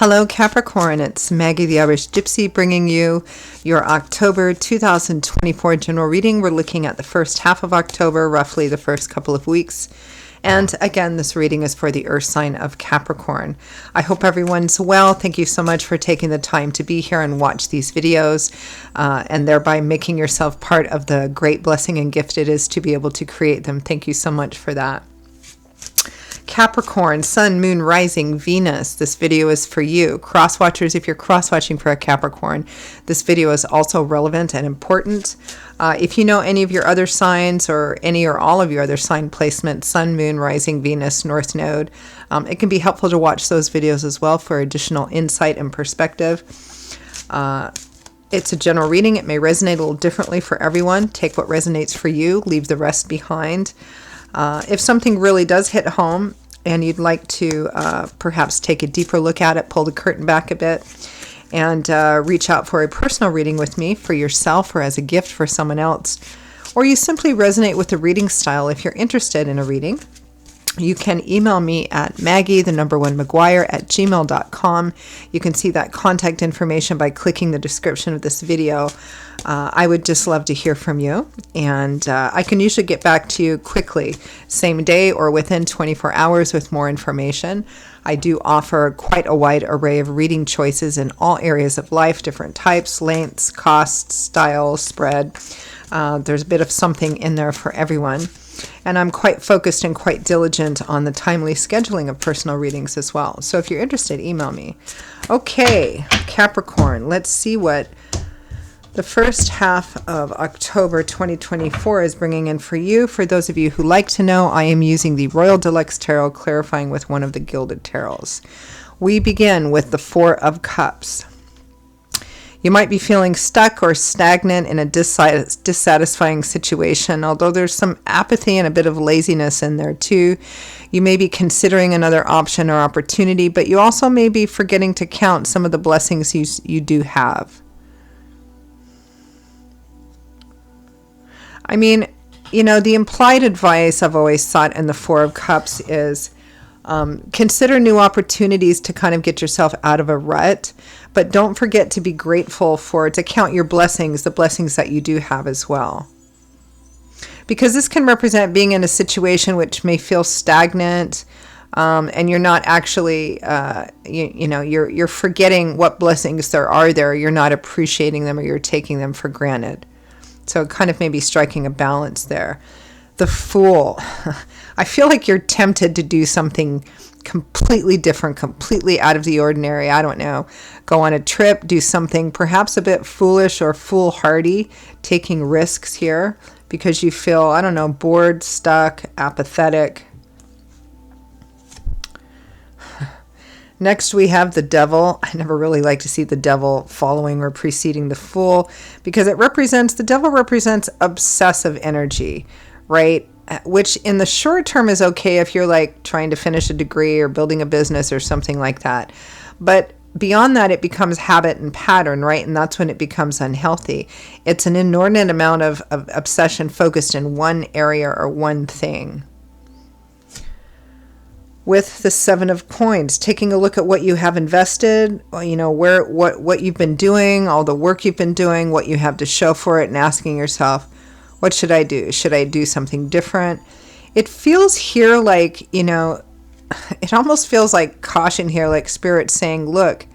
Hello Capricorn, it's Maggie the Irish Gypsy bringing you your October 2024 general reading. We're looking at the first half of October, roughly the first couple of weeks. And again, this reading is for the earth sign of Capricorn. I hope everyone's well. Thank you so much for taking the time to be here and watch these videos and thereby making yourself part of the great blessing and gift it is to be able to create them. Thank you so much for that. Capricorn, Sun, Moon, Rising, Venus. This video is for you. Cross watchers, if you're cross watching for a Capricorn, this video is also relevant and important. If you know any of your other signs or any or all of your other sign placements, Sun, Moon, Rising, Venus, North Node, it can be helpful to watch those videos as well for additional insight and perspective. It's a general reading. It may resonate a little differently for everyone. Take what resonates for you. Leave the rest behind. If something really does hit home and you'd like to perhaps take a deeper look at it, pull the curtain back a bit, and reach out for a personal reading with me for yourself or as a gift for someone else, or you simply resonate with the reading style, if you're interested in a reading, you can email me at maggie@gmail.com. You can see that contact information by clicking the description of this video. I would just love to hear from you, and I can usually get back to you quickly, same day or within 24 hours with more information. I do offer quite a wide array of reading choices in all areas of life, different types, lengths, costs, styles, spread. There's a bit of something in there for everyone. And I'm quite focused and quite diligent on the timely scheduling of personal readings as well. So if you're interested, email me. Okay, Capricorn, let's see what the first half of October 2024 is bringing in for you. For those of you who like to know, I am using the Royal Deluxe Tarot, clarifying with one of the Gilded Tarots. We begin with the Four of Cups. You might be feeling stuck or stagnant in a dissatisfying situation, although there's some apathy and a bit of laziness in there too. You may be considering another option or opportunity, but you also may be forgetting to count some of the blessings you do have. I mean, you know, the implied advice I've always sought in the Four of Cups is consider new opportunities to kind of get yourself out of a rut, but don't forget to be grateful to count your blessings, the blessings that you do have as well. Because this can represent being in a situation which may feel stagnant, and you're not actually, you're forgetting what blessings there are there. You're not appreciating them, or you're taking them for granted. So kind of maybe striking a balance there. The Fool. I feel like you're tempted to do something completely different, completely out of the ordinary. I don't know. Go on a trip, do something perhaps a bit foolish or foolhardy, taking risks here because you feel, I don't know, bored, stuck, apathetic. Next, we have the Devil. I never really like to see the Devil following or preceding the Fool because the Devil represents obsessive energy, right? Which in the short term is okay if you're like trying to finish a degree or building a business or something like that. But beyond that, it becomes habit and pattern, right? And that's when it becomes unhealthy. It's an inordinate amount of obsession focused in one area or one thing. With the Seven of Coins, taking a look at what you have invested, you know, what you've been doing, all the work you've been doing, what you have to show for it, and asking yourself, what should I do? Should I do something different? It feels here like, you know, it almost feels like caution here, like Spirit saying, look,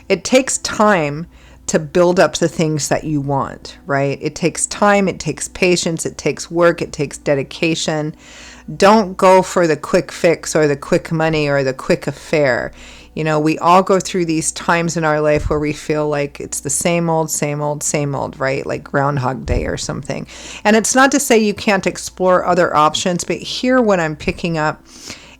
it takes time to build up the things that you want, right? It takes time, it takes patience, it takes work, it takes dedication. Don't go for the quick fix or the quick money or the quick affair. You know, we all go through these times in our life where we feel like it's the same old, right? Like Groundhog Day or something. And it's not to say you can't explore other options, but here what I'm picking up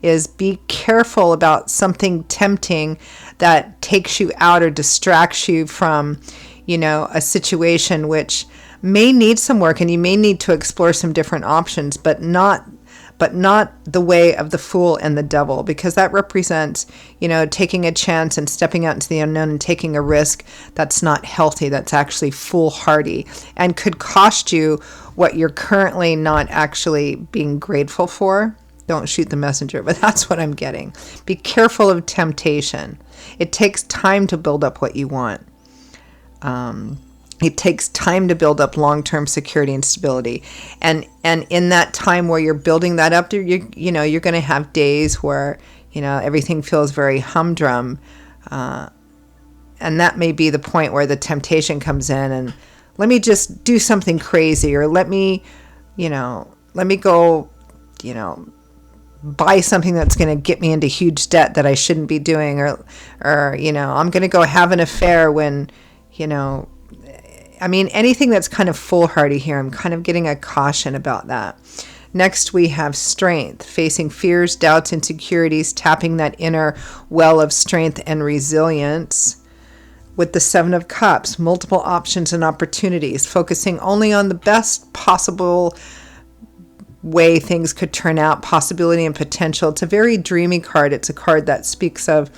is be careful about something tempting that takes you out or distracts you from, you know, a situation which may need some work and you may need to explore some different options, but not the way of the Fool and the Devil, because that represents, you know, taking a chance and stepping out into the unknown and taking a risk that's not healthy, that's actually foolhardy and could cost you what you're currently not actually being grateful for. Don't shoot the messenger, but that's what I'm getting. Be careful of temptation. It takes time to build up what you want. It takes time to build up long-term security and stability. And in that time where you're building that up, you're going to have days where, everything feels very humdrum. And that may be the point where the temptation comes in and let me just do something crazy, or let me go, buy something that's going to get me into huge debt that I shouldn't be doing, or I'm going to go have an affair when, anything that's kind of foolhardy here. I'm kind of getting a caution about that. Next, we have strength, facing fears, doubts, insecurities, tapping that inner well of strength and resilience. With the Seven of Cups, multiple options and opportunities, focusing only on the best possible way things could turn out, possibility and potential. It's a very dreamy card. It's a card that speaks of,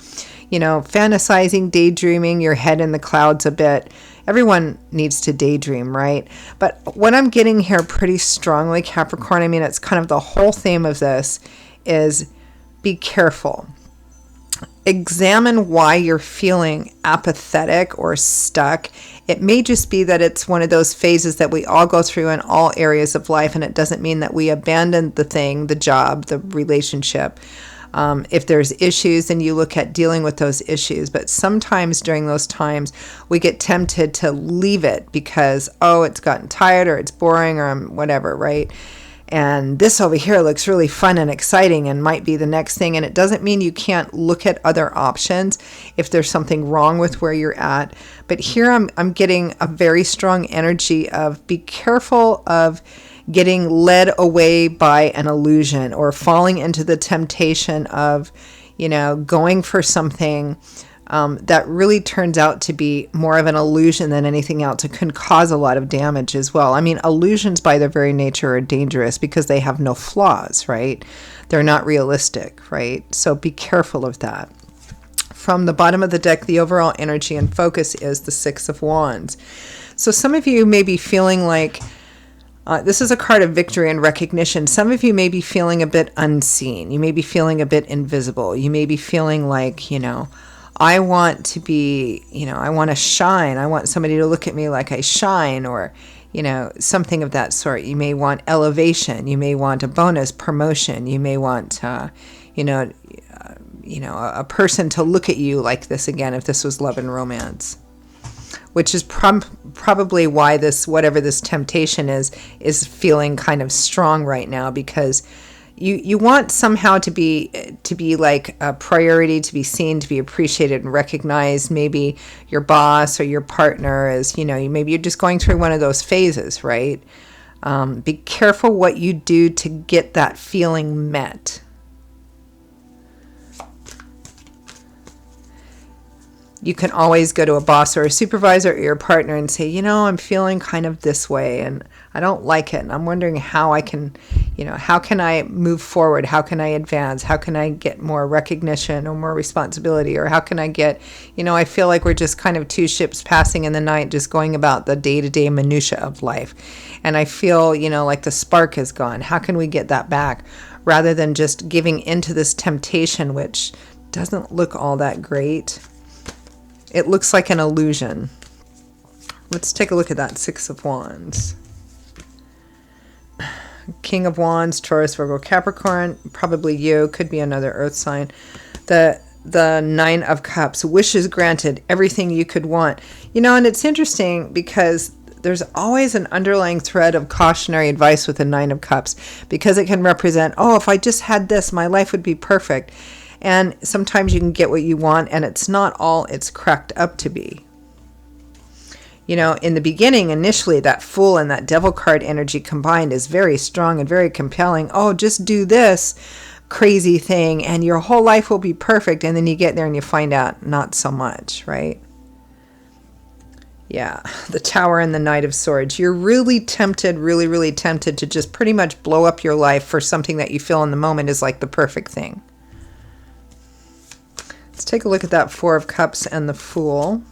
fantasizing, daydreaming, your head in the clouds a bit. Everyone needs to daydream, right? But what I'm getting here pretty strongly, Capricorn, it's kind of the whole theme of this is be careful. Examine why you're feeling apathetic or stuck. It may just be that it's one of those phases that we all go through in all areas of life, and it doesn't mean that we abandon the thing, the job, the relationship. If there's issues, then you look at dealing with those issues. But sometimes during those times, we get tempted to leave it because, it's gotten tired or it's boring or whatever, right? And this over here looks really fun and exciting and might be the next thing. And it doesn't mean you can't look at other options if there's something wrong with where you're at. But here I'm getting a very strong energy of be careful of getting led away by an illusion or falling into the temptation of, going for something that really turns out to be more of an illusion than anything else. It can cause a lot of damage as well. Illusions by their very nature are dangerous because they have no flaws, right? They're not realistic, right? So be careful of that. From the bottom of the deck, the overall energy and focus is the Six of Wands. So some of you may be feeling like, this is a card of victory and recognition. Some of you may be feeling a bit unseen. You may be feeling a bit invisible. You may be feeling like, I want to be, I want to shine. I want somebody to look at me like I shine, or, something of that sort. You may want elevation. You may want a bonus promotion. You may want, a person to look at you like this again, if this was love and romance, which is probably why whatever this temptation is feeling kind of strong right now, because you want somehow to be like a priority, to be seen, to be appreciated and recognized. Maybe your boss or your partner is, maybe you're just going through one of those phases, right? Be careful what you do to get that feeling met. You can always go to a boss or a supervisor or your partner and say, I'm feeling kind of this way and I don't like it. And I'm wondering how I can, how can I move forward? How can I advance? How can I get more recognition or more responsibility? Or how can I get, I feel like we're just kind of two ships passing in the night, just going about the day-to-day minutia of life. And I feel, like the spark is gone. How can we get that back? Rather than just giving into this temptation, which doesn't look all that great. It looks like an illusion. Let's take a look at that Six of Wands. King of Wands, Taurus, Virgo, Capricorn, probably you, could be another earth sign. The Nine of Cups, wishes granted, everything you could want. And it's interesting because there's always an underlying thread of cautionary advice with the Nine of Cups, because it can represent, if I just had this, my life would be perfect. And sometimes you can get what you want, and it's not all it's cracked up to be. In the beginning, initially, that Fool and that Devil card energy combined is very strong and very compelling. Just do this crazy thing, and your whole life will be perfect. And then you get there and you find out not so much, right? Yeah, the Tower and the Knight of Swords. You're really tempted, really tempted to just pretty much blow up your life for something that you feel in the moment is like the perfect thing. Let's take a look at that Four of Cups and the Fool.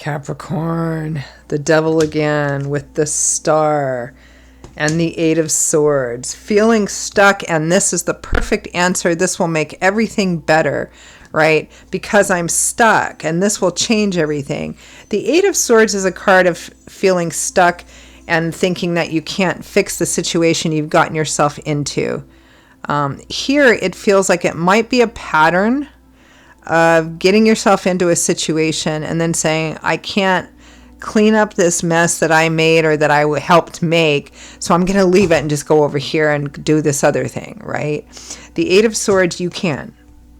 Capricorn, the devil again with the star and the 8 of Swords. Feeling stuck, and this is the perfect answer. This will make everything better, right? Because I'm stuck, and this will change everything. The 8 of Swords is a card of feeling stuck and thinking that you can't fix the situation you've gotten yourself into. Here, it feels like it might be a pattern of getting yourself into a situation and then saying, I can't clean up this mess that I made or that I helped make, so I'm going to leave it and just go over here and do this other thing, right? The 8 of Swords, you can.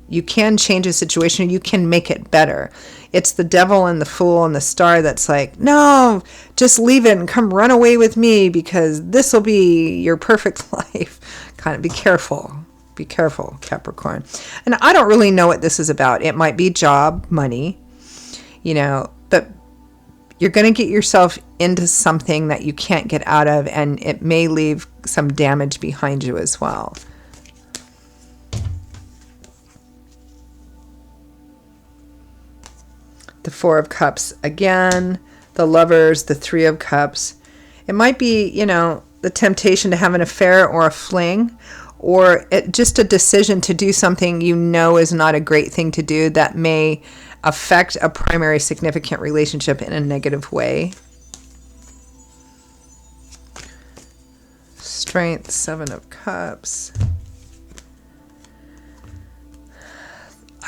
You can change a situation. You can make it better. It's the devil and the fool and the star that's like, no, just leave it and come run away with me because this will be your perfect life. Kind of be careful. Be careful, Capricorn. And I don't really know what this is about. It might be job, money, but you're going to get yourself into something that you can't get out of, and it may leave some damage behind you as well. The 4 of Cups again, the Lovers, the 3 of Cups. It might be, the temptation to have an affair or a fling, or just a decision to do something is not a great thing to do that may affect a primary significant relationship in a negative way. Strength, 7 of Cups.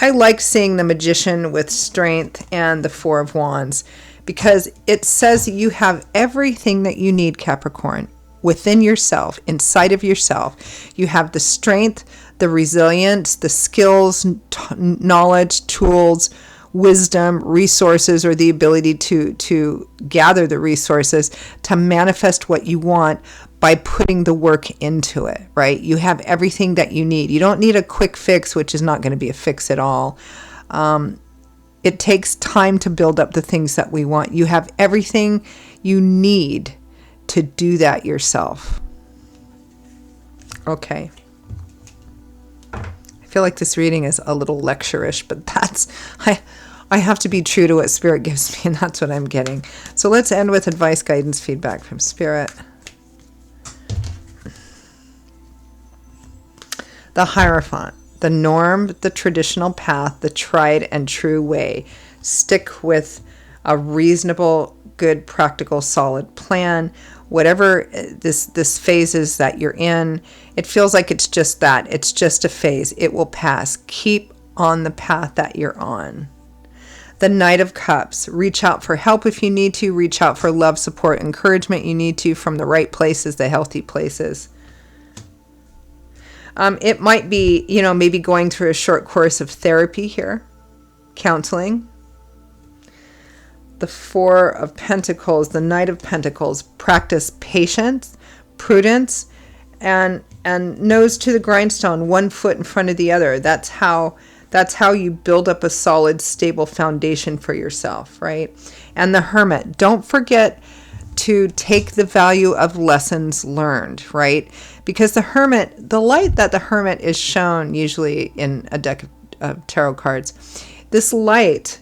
I like seeing the Magician with Strength and the 4 of Wands because it says you have everything that you need, Capricorn, within yourself, inside of yourself. You have the strength, the resilience, the skills, knowledge, tools, wisdom, resources, or the ability to gather the resources to manifest what you want by putting the work into it, right? You have everything that you need. You don't need a quick fix, which is not going to be a fix at all. It takes time to build up the things that we want. You have everything you need to do that yourself. Okay. I feel like this reading is a little lecture-ish, but I have to be true to what Spirit gives me, and that's what I'm getting. So let's end with advice, guidance, feedback from Spirit. The Hierophant, the norm, the traditional path, the tried and true way. Stick with a reasonable, good, practical, solid plan. Whatever this phase is that you're in, it feels like it's just that. It's just a phase. It will pass. Keep on the path that you're on. The Knight of Cups. Reach out for help if you need to. Reach out for love, support, encouragement you need to from the right places, the healthy places. It might be, maybe going through a short course of therapy here, counseling. The 4 of Pentacles, the Knight of Pentacles. Practice patience, prudence, and nose to the grindstone, one foot in front of the other. That's how you build up a solid, stable foundation for yourself, right? And the Hermit. Don't forget to take the value of lessons learned, right? Because the Hermit, the light that the Hermit is shown usually in a deck of tarot cards, this light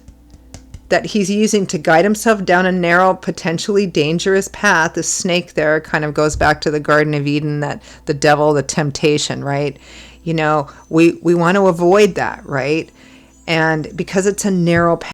that he's using to guide himself down a narrow, potentially dangerous path, the snake there kind of goes back to the Garden of Eden, that the devil, the temptation, right? We want to avoid that, right? And because it's a narrow path,